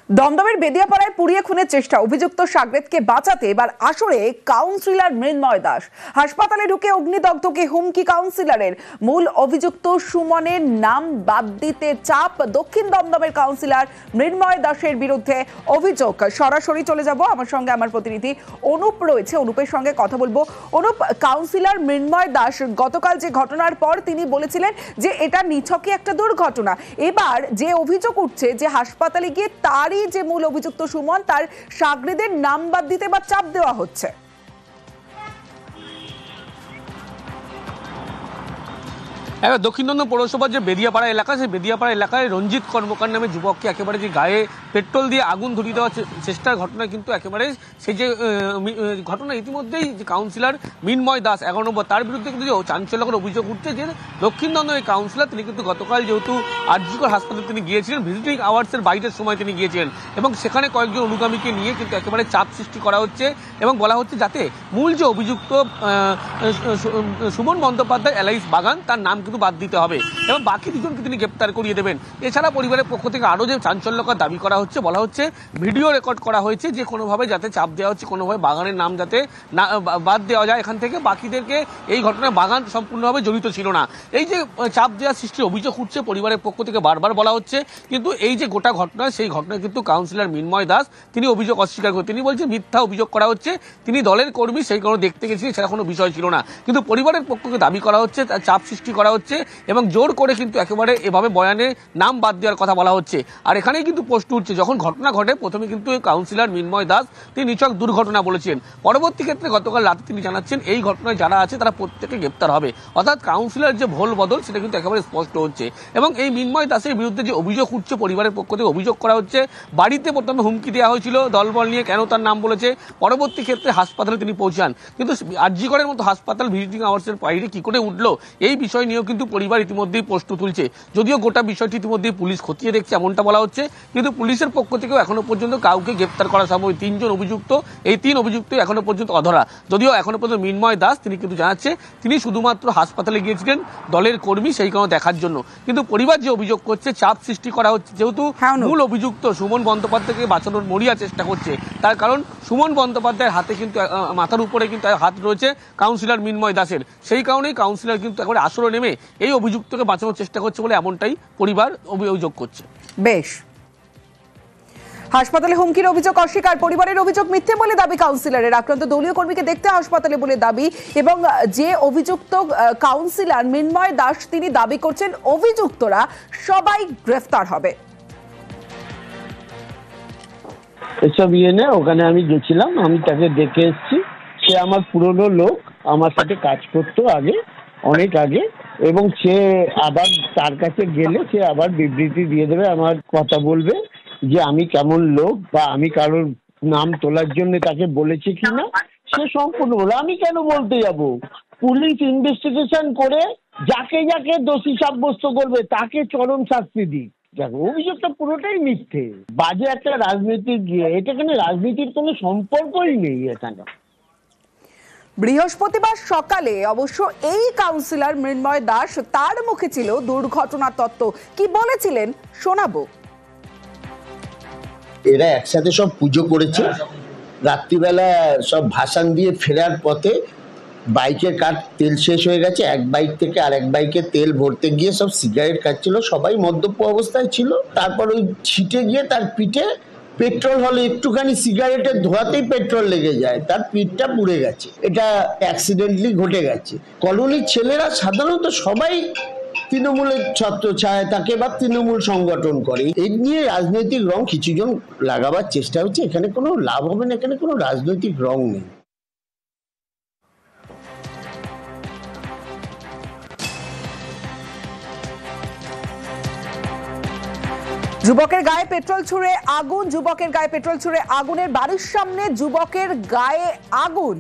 দমদমের বেদিয়াপাড়ায় পুড়িয়ে খুনের চেষ্টা, অভিযুক্ত সাগরেদকে বাঁচাতে এবার আসরে কাউন্সিলর মৃন্ময় দাস। হাসপাতালে ঢুকে অগ্নিদগ্ধকে হুমকি কাউন্সিলরের। মূল অভিযুক্ত সুমনের নাম বাদ দিতে চাপ দক্ষিণ দমদমের কাউন্সিলর মৃন্ময় দাসের বিরুদ্ধে অভিযোগ। সরাসরি চলে যাব, আমার সঙ্গে আমার প্রতিনিধি অনুপ রয়েছে, অনুপের সঙ্গে কথা বলবো। অনুপ, কাউন্সিলর মৃন্ময় দাস গতকাল যে ঘটনার পর তিনি বলেছিলেন যে এটা নিছকই একটা দুর্ঘটনা। এবার যে অভিযোগ উঠছে যে হাসপাতালে গিয়ে তার যে মূল অভিযুক্ত সুমন, তার সাগরেদের নাম বাদ দিতে বা চাপ দেওয়া হচ্ছে। দক্ষিণ দমদম পৌরসভার যে বেদিয়াপাড়া এলাকা, সেই বেদিয়াপাড়া এলাকায় রঞ্জিত কর্মকার নামে যুবককে একেবারে যে গায়ে পেট্রোল দিয়ে আগুন ধরিয়ে দেওয়ার চেষ্টার ঘটনা কিন্তু একেবারে সেই যে ঘটনা ইতিমধ্যেই যে কাউন্সিলর মৃন্ময় দাস 11 নম্বর, তার বিরুদ্ধে কিন্তু যে চাঞ্চল্যকর অভিযোগ উঠছে যে দক্ষিণ দমদম এই কাউন্সিলর তিনি কিন্তু গতকাল যেহেতু আরজিকর হাসপাতালে তিনি গিয়েছিলেন, ভিজিটিং আওয়ার্সের বাইরের সময় তিনি গিয়েছিলেন এবং সেখানে কয়েকজন অনুগামীকে নিয়ে কিন্তু একেবারে চাপ সৃষ্টি করা হচ্ছে এবং বলা হচ্ছে যাতে মূল যে অভিযুক্ত সুমন বন্দ্যোপাধ্যায় এলাইস বাগান, তার নাম বাদ দিতে হবে এবং বাকি দুজনকে তিনি গ্রেপ্তার করিয়ে দেবেন। এছাড়া পরিবারের পক্ষ থেকে আরো যে চাঞ্চল্যকর দাবি করা হচ্ছে, বলা হচ্ছে ভিডিও রেকর্ড করা হয়েছে যে কোনোভাবে যাতে চাপ দেওয়া হচ্ছে, কোনোভাবে বাগানের নাম যাতে বাদ দেওয়া যায় এখান থেকে, বাকিদেরকে এই ঘটনায় বাগান সম্পূর্ণভাবে জড়িত ছিল না। এই যে চাপ দেওয়ার সৃষ্টির অভিযোগ উঠছে পরিবারের পক্ষ থেকে বারবার বলা হচ্ছে, কিন্তু এই যে গোটা ঘটনা, সেই ঘটনায় কিন্তু কাউন্সিলর মৃন্ময় দাস তিনি অভিযোগ অস্বীকার করে তিনি বলছেন মিথ্যা অভিযোগ করা হচ্ছে, তিনি দলের কর্মী, সেই কারণে দেখতে গেছিলেন, সেটা কোনো বিষয় ছিল না। কিন্তু পরিবারের পক্ষকে দাবি করা হচ্ছে চাপ সৃষ্টি করা হচ্ছে এবং জোর করে কিন্তু একেবারে এভাবে বয়ানে নাম বাদ দেওয়ার কথা বলা হচ্ছে। আর এখানেই কিন্তু প্রশ্ন উঠছে, যখন ঘটনা ঘটে প্রথমে কিন্তু কাউন্সিলর মৃন্ময় দাস তিনি নিছক দুর্ঘটনা বলেছেন, পরবর্তী ক্ষেত্রে গতকাল রাতে তিনি জানাচ্ছেন এই ঘটনায় যারা আছে তারা প্রত্যেকে গ্রেপ্তার হবে, অর্থাৎ কাউন্সিলর যে ভোল বদল সেটা কিন্তু একেবারে স্পষ্ট হচ্ছে। এবং এই মৃন্ময় দাসের বিরুদ্ধে যে অভিযোগ উঠছে, পরিবারের পক্ষ থেকে অভিযোগ করা হচ্ছে বাড়িতে প্রথমে হুমকি দেওয়া হয়েছিল দলবল নিয়ে, কেন তার নাম বলেছে, পরবর্তী ক্ষেত্রে হাসপাতালে তিনি পৌঁছান, কিন্তু আরজিকরের মতো হাসপাতাল ভিজিটিং আওয়ার্সের বাইরে কি করে উঠলো, এই বিষয় নিয়েও কিন্তু পরিবার ইতিমধ্যেই প্রশ্ন তুলছে। যদিও গোটা বিষয়টি ইতিমধ্যেই পুলিশ খতিয়ে দেখছে এমনটা বলা হচ্ছে, কিন্তু পুলিশের পক্ষ থেকেও এখনো পর্যন্ত কাউকে গ্রেপ্তার করা সম্ভব। 3 জন অভিযুক্ত, এই 3 অভিযুক্ত এখনো পর্যন্ত অধরা। যদিও এখনো পর্যন্ত মৃন্ময় দাস তিনি কিন্তু জানাচ্ছে তিনি শুধুমাত্র হাসপাতালে গিয়েছিলেন দলের কর্মী, সেই কারণে দেখার জন্য। কিন্তু পরিবার যে অভিযোগ করছে চাপ সৃষ্টি করা হচ্ছে, যেহেতু মূল অভিযুক্ত সুমন বন্দ্যোপাধ্যায়কে বাঁচানোর মরিয়া চেষ্টা করছে, তার কারণ সুমন বন্দ্যোপাধ্যায়ের হাতে কিন্তু মাথার উপরে কিন্তু হাত রয়েছে কাউন্সিলর মৃন্ময় দাসের, সেই কারণেই কাউন্সিলর কিন্তু একবারে আসরে নেমে এই অভিযুক্তকে বাঁচানোর চেষ্টা করছে বলে এমনটাই পরিবার অভিযোগ করছে। বেশ, হাসপাতালে হুমকির অভিযোগ অস্বীকার, পরিবারের অভিযোগ মিথ্যে বলে দাবি কাউন্সিলরের, আক্রান্ত দলীয় কর্মীকে দেখতে হাসপাতালে বলে দাবি। এবং যে অভিযুক্ত কাউন্সিলর মৃন্ময় দাস তিনি দাবি করছেন অভিযুক্তরা সবাই গ্রেফতার হবে। এসব ওখানে আমি গেছিলাম, আমি তাকে দেখে এসেছি, সে আমার পুরনো লোক, আমার সাথে কাজ করতো আগে, অনেক আগে, এবং সে আবার তার কাছে গেলে সে আবার বিবৃতি দিয়ে দেবে, আমার কথা বলবে যে আমি কেমন লোক বা আমি কারোর নাম তোলার জন্য তাকে বলেছি কিনা, সে সম্পূর্ণ বলে। আমি কেন বলতে যাব? পুলিশ ইনভেস্টিগেশন করে যাকে যাকে দোষী সাব্যস্ত করবে তাকে চরম শাস্তি দিক। দেখো, অভিযোগটা পুরোটাই মিথ্যে, বাজে একটা রাজনীতি গিয়ে, এটা এখানে রাজনীতির কোনো সম্পর্কই নেই এখানে। বৃহস্পতিবার সকালে অবশ্য এই কাউন্সিলর মৃন্ময় দাস, তার মুখে ছিল দুর্ঘটনার তত্ত্ব। কি বলেছিলেন শোনাবো। এরা একসাথে সব পুজো করেছে, রাত্রিবেলা সব ভাসান দিয়ে ফেরার পথে বাইকের কাঠ তেল শেষ হয়ে গেছে, এক বাইক থেকে আরেক বাইকে তেল ভরতে গিয়ে সব সিগারেট খাচ্ছিল, সবাই মদ্যপ অবস্থায় ছিল। তারপর ওই ছিটে গিয়ে তার পিঠে পেট্রোল হলে একটুখানি সিগারেটের ধোয়াতেই পেট্রোল লেগে যায়, তার পিঠটা পুড়ে গেছে। এটা অ্যাক্সিডেন্টলি ঘটে গেছে। কলোনির ছেলেরা সাধারণত সবাই তৃণমূলের ছত্র ছায় থাকে বা তৃণমূল সংগঠন করে, এই নিয়ে রাজনৈতিক রং কিছুজন লাগাবার চেষ্টা হচ্ছে, এখানে কোনো লাভ হবে না, এখানে কোনো রাজনৈতিক রং নেই। যুবকের গায়ে পেট্রোল ছুঁড়ে আগুন, যুবকের গায়ে পেট্রোল ছুঁড়ে আগুনের বাড়ির সামনে যুবকের গায়ে আগুন,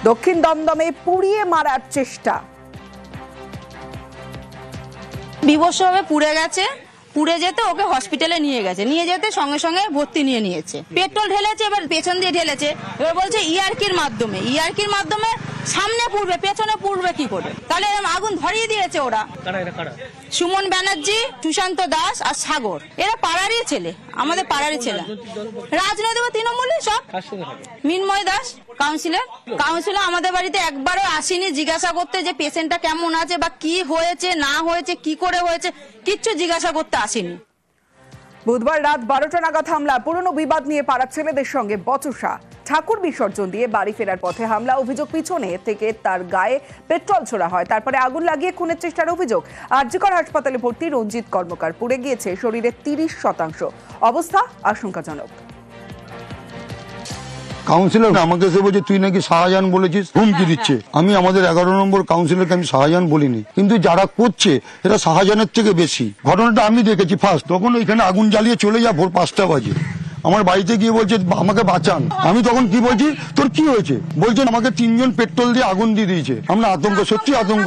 দক্ষিণ দমদমে পুড়িয়ে মারার চেষ্টা। বিভৎসভাবে পুড়ে গেছে, পুড়ে যেতে ওকে হসপিটালে নিয়ে গেছে, নিয়ে যেতে সঙ্গে সঙ্গে ভর্তি নিয়েছে। পেট্রোল ঢেলেছে, এবার পেছন দিয়ে ঢেলেছে, এবার বলছে ইয়ার্কির মাধ্যমে সামনে পুড়বে পেছনে পুড়বে কি করে? তাহলে এরকম আগুন ধরিয়ে দিয়েছে ওরা। সুমন ব্যানার্জি, সুশান্ত দাস আর সাগর, এরা পাড়ারই ছেলে, আমাদের পাড়ারই ছেলে। রাজনৈতিক তৃণমূলে সব। মিনময় দাস কাউন্সিলর আমাদের বাড়িতে একবারও আসেনি জিজ্ঞাসা করতে যে পেশেন্টটা কেমন আছে বা কি হয়েছে না হয়েছে, কি করে হয়েছে, কিচ্ছু জিজ্ঞাসা করতে আসেনি। বুধবার রাত 12টা নাগাদ হামলা, পুরনো বিবাদ নিয়ে পাড়ার ছেলেদের সঙ্গে বচসা। ঠাকুর বিসর্জন দিয়ে বাড়ি ফেরার পথে হামলা, অভিযোগ পিছনে থেকে তার গায়ে পেট্রোল ছোড়া হয়, তারপরে আগুন লাগিয়ে খুনের চেষ্টার অভিযোগ। আরজিকর হাসপাতালে ভর্তি রঞ্জিত কর্মকার, পুড়ে গিয়েছে শরীরের 30%, অবস্থা আশঙ্কাজনক। কাউন্সিলর আমাকে এসে বলছে তুই নাকি শাহজাহান বলেছিস, হুমকি দিচ্ছে। আমি আমাদের 11 নম্বর কাউন্সিলরকে আমি শাহজাহান বলিনি, কিন্তু যারা করছে এরা শাহজাহানের থেকে বেশি। ঘটনাটা আমি দেখেছি ফার্স্ট, তখন ওইখানে আগুন জ্বালিয়ে চলে যা ভোর 5টা বাজে। আমার বাড়িতে গিয়ে বলছে আমাকে বাঁচান। আমি তখন কি বলছি, তোর কি হয়েছে? বলছেন আমাকে 3 জন পেট্রোল দিয়ে আগুন দিয়ে দিয়েছে। আমরা আতঙ্ক, সত্যি আতঙ্ক।